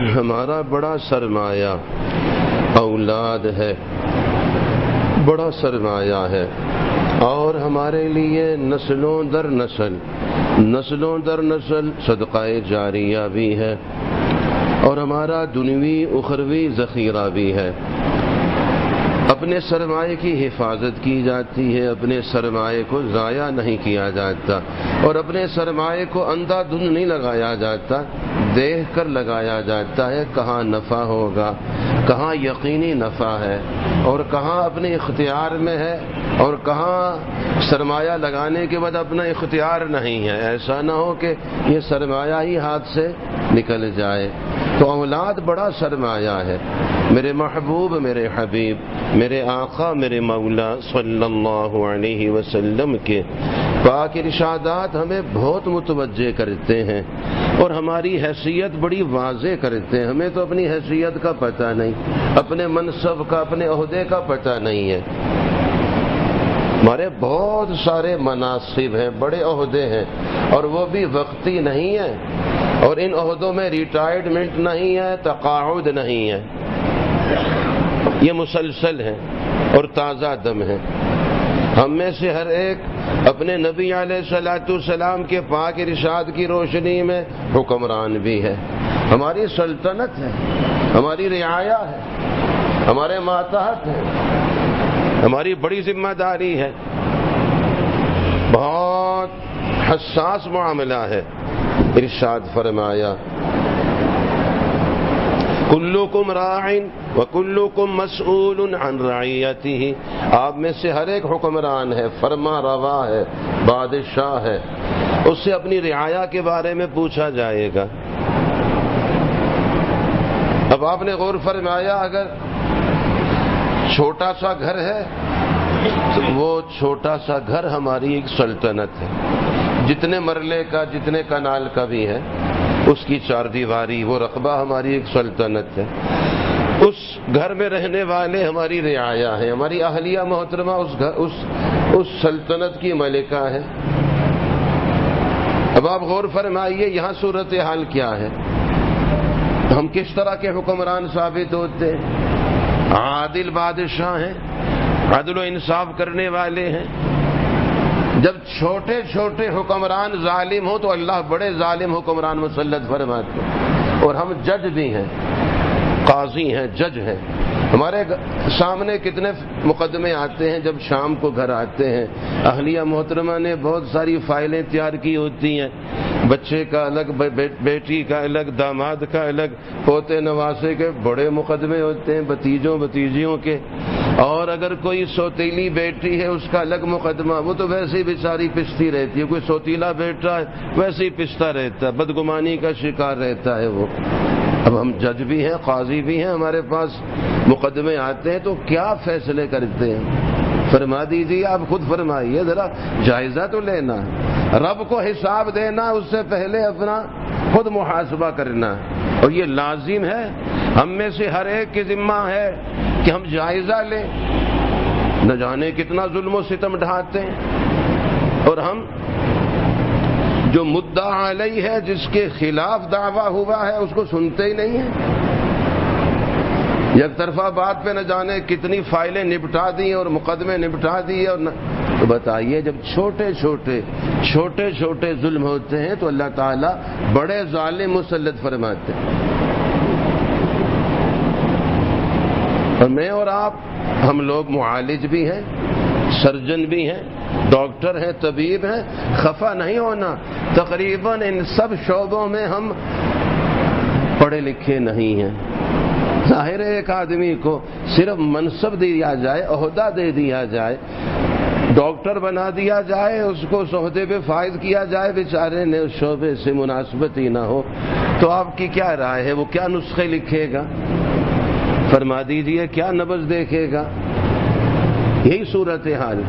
ہمارا بڑا سرمایہ اولاد ہے، بڑا سرمایہ ہے، اور ہمارے لیے نسلوں در نسل صدقہ جاریہ بھی ہے، اور ہمارا دنیوی اخروی ذخیرہ بھی ہے۔ اپنے سرمایے کی حفاظت کی جاتی ہے، اپنے سرمایے کو ضائع نہیں کیا جاتا، اور اپنے سرمایے کو اندھا دھند نہیں لگایا جاتا، دیکھ کر لگایا جاتا ہے کہاں نفع ہوگا، کہاں یقینی نفع ہے، اور کہاں اپنے اختیار میں ہے، اور کہاں سرمایہ لگانے کے بعد اپنا اختیار نہیں ہے۔ ایسا نہ ہو کہ یہ سرمایہ ہی ہاتھ سے نکل جائے۔ تو اولاد بڑا سرمایہ ہے۔ میرے محبوب، میرے حبیب، میرے آقا، میرے مولا صلی اللہ علیہ وسلم کے پاک ارشادات ہمیں بہت متوجہ کرتے ہیں، اور ہماری حیثیت بڑی واضح کرتے ہیں۔ ہمیں تو اپنی حیثیت کا پتہ نہیں، اپنے منصب کا، اپنے عہدے کا پتہ نہیں ہے۔ ہمارے بہت سارے مناصب ہیں، بڑے عہدے ہیں، اور وہ بھی وقتی نہیں ہیں، اور ان عہدوں میں ریٹائرمنٹ نہیں ہے، تقاعد نہیں ہے، یہ مسلسل ہے اور تازہ دم ہے۔ ہم میں سے ہر ایک اپنے نبی علیہ الصلوۃ والسلام کے پاک ارشاد کی روشنی میں حکمران بھی ہے۔ ہماری سلطنت ہے، ہماری رعایا ہے، ہمارے ماتحت ہے، ہماری بڑی ذمہ داری ہے، بہت حساس معاملہ ہے۔ ارشاد فرمایا کلکم راع وکلکم مسئول عن رعیتہ، آپ میں سے ہر ایک حکمران ہے، فرما روا ہے، بادشاہ ہے، اس سے اپنی رعایا کے بارے میں پوچھا جائے گا۔ اب آپ نے غور فرمایا، اگر چھوٹا سا گھر ہے تو وہ چھوٹا سا گھر ہماری ایک سلطنت ہے، جتنے مرلے کا، جتنے کنال کا بھی ہے، اس کی چار دیواری، وہ رقبہ ہماری ایک سلطنت ہے۔ اس گھر میں رہنے والے ہماری رعایا ہے، ہماری اہلیہ محترمہ اس سلطنت کی ملکہ ہے۔ اب آپ غور فرمائیے یہاں صورتحال کیا ہے، ہم کس طرح کے حکمران ثابت ہوتے ہیں؟ عادل بادشاہ ہیں، عدل و انصاف کرنے والے ہیں۔ جب چھوٹے چھوٹے حکمران ظالم ہوں تو اللہ بڑے ظالم حکمران مسلط فرماتے ہیں۔ اور ہم جج بھی ہیں، قاضی ہیں، جج ہیں۔ ہمارے سامنے کتنے مقدمے آتے ہیں جب شام کو گھر آتے ہیں، اہلیہ محترمہ نے بہت ساری فائلیں تیار کی ہوتی ہیں، بچے کا الگ، بیٹی کا الگ، داماد کا الگ، پوتے نواسے کے بڑے مقدمے ہوتے ہیں، بھتیجوں بھتیجیوں کے۔ اور اگر کوئی سوتیلی بیٹی ہے اس کا الگ مقدمہ، وہ تو ویسے ہی بیچاری پستی رہتی ہے، کوئی سوتیلا بیٹا ہے ویسے ہی پستا رہتا ہے، بدگمانی کا شکار رہتا ہے وہ۔ اب ہم جج بھی ہیں، قاضی بھی ہیں، ہمارے پاس مقدمے آتے ہیں تو کیا فیصلے کرتے ہیں؟ فرما دیجیے، آپ خود فرمائیے، ذرا جائزہ تو لینا، رب کو حساب دینا، اس سے پہلے اپنا خود محاسبہ کرنا، اور یہ لازم ہے، ہم میں سے ہر ایک کی ذمہ ہے کہ ہم جائزہ لیں۔ نہ جانے کتنا ظلم و ستم ڈھاتے ہیں، اور ہم جو مدعا علیہ ہے، جس کے خلاف دعویٰ ہوا ہے، اس کو سنتے ہی نہیں ہیں۔ یک طرفہ بات پہ نہ جانے کتنی فائلیں نپٹا دی اور مقدمے نپٹا دیے، اور تو بتائیے جب چھوٹے چھوٹے ظلم ہوتے ہیں تو اللہ تعالیٰ بڑے ظالم مسلط فرماتے ہیں۔ اور میں اور آپ، ہم لوگ معالج بھی ہیں، سرجن بھی ہیں، ڈاکٹر ہیں، طبیب ہیں، خفا نہیں ہونا، تقریباً ان سب شعبوں میں ہم پڑھے لکھے نہیں ہیں۔ ظاہر ہے ایک آدمی کو صرف منصب دیا جائے، عہدہ دے دیا جائے، ڈاکٹر بنا دیا جائے، اس کو اس عہدے پہ فائز کیا جائے، بیچارے نے اس شعبے سے مناسبت ہی نہ ہو، تو آپ کی کیا رائے ہے؟ وہ کیا نسخے لکھے گا؟ فرما دیجئے کیا نبض دیکھے گا؟ یہی صورتحال۔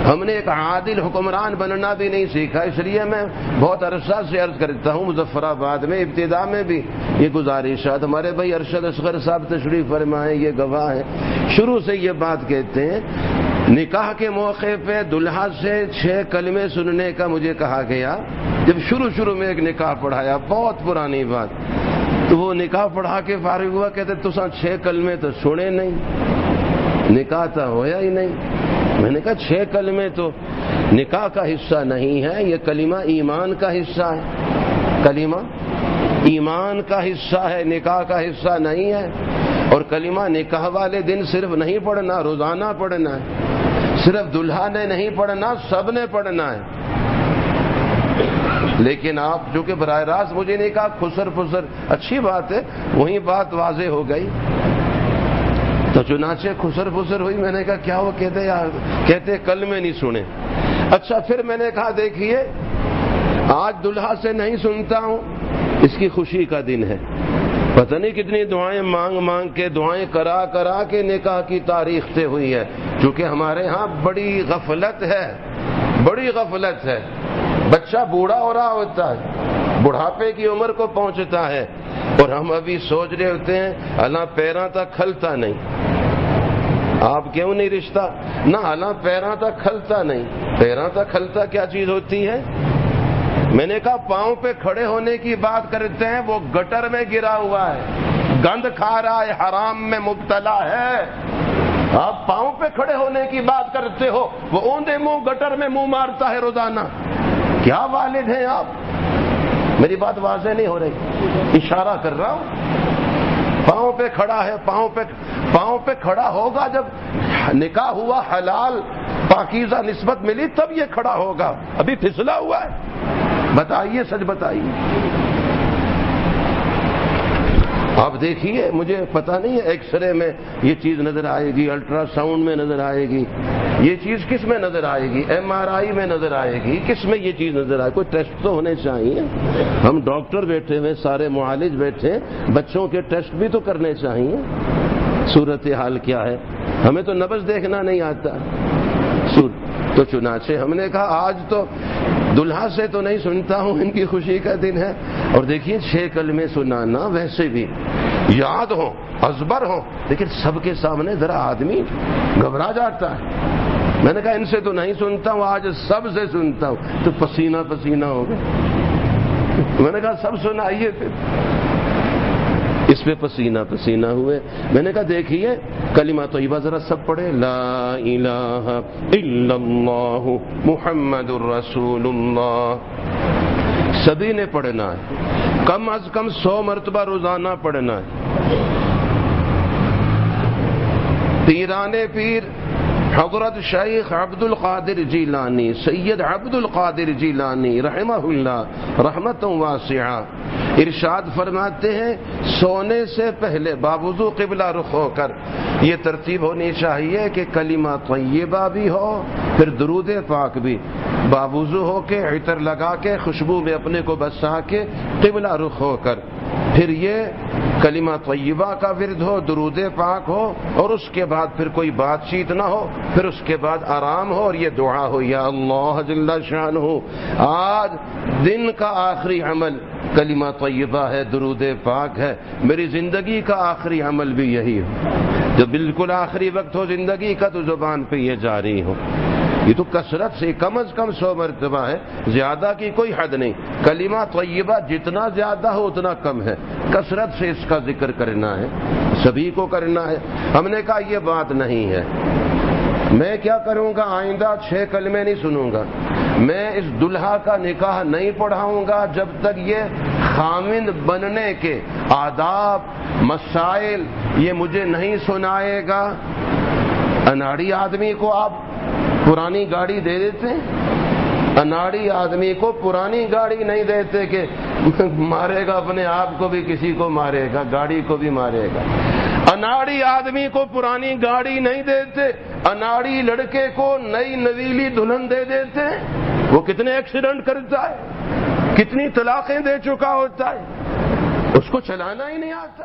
ہم نے ایک عادل حکمران بننا بھی نہیں سیکھا، اس لیے میں بہت عرصہ سے عرض کرتا ہوں، مظفر آباد میں ابتدا میں بھی یہ گزارشات، ہمارے بھائی ارشد اصغر صاحب تشریف فرمائے، یہ گواہ ہیں، شروع سے یہ بات کہتے ہیں، نکاح کے موقع پہ دلہا سے 6 کلمے سننے کا مجھے کہا گیا، جب شروع میں ایک نکاح پڑھایا، بہت پرانی بات، تو وہ نکاح پڑھا کے فارغ ہوا، کہتے تساں 6 کلمے تو سنے نہیں، نکاح تو ہویا ہی نہیں۔ میں نے کہا 6 کلمے تو نکاح کا حصہ نہیں ہے، یہ کلمہ ایمان کا حصہ ہے، کلمہ ایمان کا حصہ ہے، نکاح کا حصہ نہیں ہے۔ اور کلمہ نکاح والے دن صرف نہیں پڑھنا، روزانہ پڑھنا ہے، صرف دلہا نے نہیں پڑھنا، سب نے پڑھنا ہے۔ لیکن آپ جو کہ براہ راست مجھے نہیں کہا، خسر پسر، اچھی بات ہے، وہی بات واضح ہو گئی۔ تو چنانچہ خسر پسر ہوئی، میں نے کہا کیا وہ کہتے کلمے نہیں سنے۔ اچھا پھر میں نے کہا دیکھیے آج دلہا سے نہیں سنتا ہوں، اس کی خوشی کا دن ہے، پتہ نہیں کتنی دعائیں مانگ مانگ کے، دعائیں کرا کرا کے نکاح کی تاریخ طے ہوئی ہے، کیونکہ ہمارے ہاں بڑی غفلت ہے، بڑی غفلت ہے۔ بچہ بوڑھا ہو رہا ہوتا ہے، بڑھاپے کی عمر کو پہنچتا ہے، اور ہم ابھی سوچ رہے ہوتے ہیں اللہ پیراں تک کھلتا نہیں۔ آپ کیوں نہیں رشتہ؟ نہ اللہ پیراں تک کھلتا نہیں۔ پیراں تک کھلتا کیا چیز ہوتی ہے؟ میں نے کہا پاؤں پہ کھڑے ہونے کی بات کرتے ہیں، وہ گٹر میں گرا ہوا ہے، گند کھا رہا ہے، حرام میں مبتلا ہے۔ آپ پاؤں پہ کھڑے ہونے کی بات کرتے ہو، وہ اوندے منہ گٹر میں منہ مارتا ہے روزانہ۔ کیا والد ہیں آپ؟ میری بات واضح نہیں ہو رہی، اشارہ کر رہا ہوں۔ پاؤں پہ کھڑا ہے، پاؤں پہ کھڑا ہوگا جب نکاح ہوا، حلال پاکیزہ نسبت ملی، تب یہ کھڑا ہوگا، ابھی پھسلا ہوا ہے۔ بتائیے، سچ بتائیے۔ آپ دیکھیے، مجھے پتہ نہیں ہے ایکس رے میں یہ چیز نظر آئے گی، الٹرا ساؤنڈ میں نظر آئے گی، یہ چیز کس میں نظر آئے گی؟ ایم آر آئی میں نظر آئے گی، کس میں یہ چیز نظر آئے؟ کوئی ٹیسٹ تو ہونے چاہیے۔ ہم ڈاکٹر بیٹھے ہوئے، سارے معالج بیٹھے، بچوں کے ٹیسٹ بھی تو کرنے چاہیے۔ صورتحال کیا ہے؟ ہمیں تو نبض دیکھنا نہیں آتا۔ تو چنانچہ ہم نے کہا آج تو دلہا سے تو نہیں سنتا ہوں، ان کی خوشی کا دن ہے۔ اور دیکھیے 6 کلمے سنانا ویسے بھی یاد ہو، ازبر ہو، لیکن سب کے سامنے ذرا آدمی گھبرا جاتا ہے۔ میں نے کہا ان سے تو نہیں سنتا ہوں، آج سب سے سنتا ہوں، تو پسینہ پسینہ ہو گئے۔ میں نے کہا سب سنائیے پھر، اس پہ پسینہ پسینہ ہوئے۔ میں نے کہا دیکھیے کلمہ طیبہ ذرا سب پڑھے، لا الہ الا اللہ محمد الرسول اللہ، سبھی نے پڑھنا ہے، کم از کم 100 مرتبہ روزانہ پڑھنا ہے۔ پیران پیر حضرت شیخ عبد القادر جیلانی، سید عبد القادر جیلانی رحمہ اللہ رحمت واسعہ، ارشاد فرماتے ہیں سونے سے پہلے باوضو قبلہ رخ ہو کر یہ ترتیب ہونی چاہیے کہ کلمہ طیبہ بھی ہو، پھر درود پاک بھی، باوضو ہو کے عطر لگا کے خوشبو میں اپنے کو بسا کے قبلہ رخ ہو کر، پھر یہ کلمہ طیبہ کا ورد ہو، درود پاک ہو، اور اس کے بعد پھر کوئی بات چیت نہ ہو، پھر اس کے بعد آرام ہو اور یہ دعا ہو، یا اللہ جل شانہ آج دن کا آخری عمل کلمہ طیبہ ہے، درود پاک ہے، میری زندگی کا آخری عمل بھی یہی ہو، جب بالکل آخری وقت ہو زندگی کا تو زبان پہ یہ جاری ہو۔ یہ تو کثرت سے کم از کم 100 مرتبہ ہے، زیادہ کی کوئی حد نہیں۔ کلمہ طیبہ جتنا زیادہ ہو اتنا کم ہے، کثرت سے اس کا ذکر کرنا ہے، سبھی کو کرنا ہے۔ ہم نے کہا یہ بات نہیں ہے، میں کیا کروں گا، آئندہ 6 کلمے نہیں سنوں گا، میں اس دلہا کا نکاح نہیں پڑھاؤں گا جب تک یہ خاوند بننے کے آداب مسائل یہ مجھے نہیں سنائے گا۔ اناڑی آدمی کو آپ پرانی گاڑی دے دیتے ہیں، اناڑی آدمی کو پرانی گاڑی نہیں دیتے کہ مارے گا اپنے آپ کو بھی، کسی کو مارے گا، گاڑی کو بھی مارے گا۔ اناڑی آدمی کو پرانی گاڑی نہیں دیتے، اناڑی لڑکے کو نئی نویلی دلہن دے دیتے ہیں، وہ کتنے ایکسیڈنٹ کرتا ہے، کتنی طلاقیں دے چکا ہوتا ہے، اس کو چلانا ہی نہیں آتا۔